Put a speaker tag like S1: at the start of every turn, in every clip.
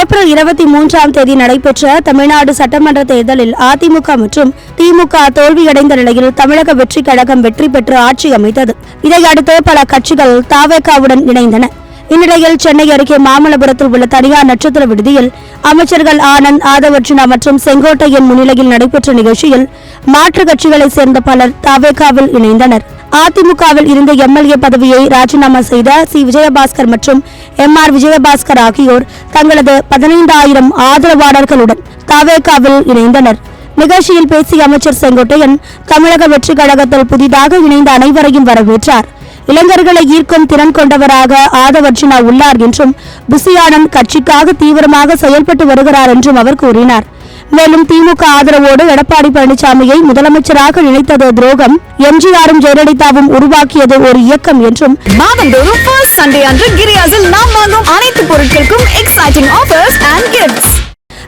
S1: April 23 நடைபெற்ற தமிழ்நாடு சட்டமன்ற தேர்தலில் அதிமுக மற்றும் திமுக தோல்வியடைந்த நிலையில் தமிழக வெற்றிக் கழகம் வெற்றி பெற்று ஆட்சி அமைத்தது. இதையடுத்து பல கட்சிகள் தவேகாவுடன் இணைந்தன. இந்நிலையில் சென்னை அருகே மாமல்லபுரத்தில் உள்ள தனியார் நட்சத்திர விடுதியில் அமைச்சர்கள் ஆனந்த், ஆதவர்ஜுனா மற்றும் செங்கோட்டையன் முன்னிலையில் நடைபெற்ற நிகழ்ச்சியில் மாற்றுக் கட்சிகளைச் சேர்ந்த பலர் தவேகாவில் இணைந்தனர். அதிமுகவில் இருந்த எம்எல்ஏ பதவியை ராஜினாமா செய்த சி. விஜயபாஸ்கர் மற்றும் எம்.ஆர். விஜயபாஸ்கர் ஆகியோர் தங்களது 15,000 ஆதரவாளர்களுடன் தவேகாவில் இணைந்தனர். நிகழ்ச்சியில் பேசிய அமைச்சர் செங்கோட்டையன் தமிழக வெற்றிக் கழகத்தில் புதிதாக இணைந்த அனைவரையும் வரவேற்றார். இளைஞர்களை ஈர்க்கும் திறன் கொண்டவராக ஆதவர்ஜுனா உள்ளார் என்றும் புசியானந்த் கட்சிக்காக தீவிரமாக செயல்பட்டு வருகிறார் என்றும் அவர் கூறினார். மேலும் திமுக ஆதரவோடு எடப்பாடி பழனிசாமியை முதலமைச்சராக நினைத்தது துரோகம், எம்ஜிஆரும் ஜெயலலிதாவும் உருவாக்கியது ஒரு இயக்கம் என்றும்
S2: மாதந்தோறும் ஃபர்ஸ்ட் சண்டே அன்று கிரியாஸில் நாம் வாங்கும் அனைத்து பொருட்களுக்கும் எக்ஸைட்டிங் ஆஃபர்ஸ் அண்ட் கிஃப்ட்ஸ்.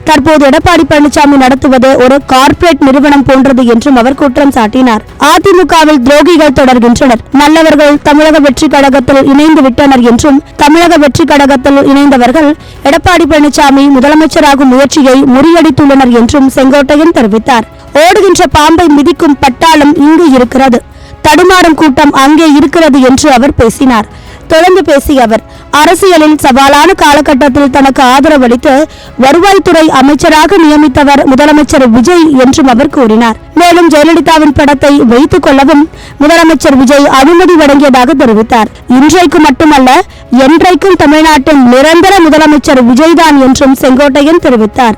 S1: தற்போது எடப்பாடி பழனிசாமி நடத்துவது ஒரு கார்ப்பரேட் நிறுவனம் போன்றது என்றும் அவர் குற்றம் சாட்டினார். அதிமுகவில் துரோகிகள் தொடர்கின்றனர், நல்லவர்கள் தமிழக வெற்றிக் கழகத்தில் இணைந்து விட்டனர் என்றும் தமிழக வெற்றிக் கழகத்தில் இணைந்தவர்கள் எடப்பாடி பழனிசாமி முதலமைச்சராகும் முயற்சியை முறியடித்துள்ளனர் என்றும் செங்கோட்டையன் தெரிவித்தார். ஓடுகின்ற பாம்பை மிதிக்கும் பட்டாளம் இங்கு இருக்கிறது, தடுமாறும் கூட்டம் அங்கே இருக்கிறது என்று அவர் பேசினார். தொடர்ந்து பேசிய அவர், அரசியலில் சவாலான காலகட்டத்தில் தனக்கு ஆதரவளித்து வருவாய்த்துறை அமைச்சராக நியமித்தவர் முதலமைச்சர் விஜய் என்றும் அவர் கூறினார். மேலும் ஜெயலலிதாவின் படத்தை வைத்துக் கொள்ளவும் முதலமைச்சர் விஜய் அனுமதி வழங்கியதாக தெரிவித்தார். இன்றைக்கு மட்டுமல்ல, என்றைக்கும் தமிழ்நாட்டின் நிரந்தர முதலமைச்சர் விஜய்தான் என்றும் செங்கோட்டையன் தெரிவித்தார்.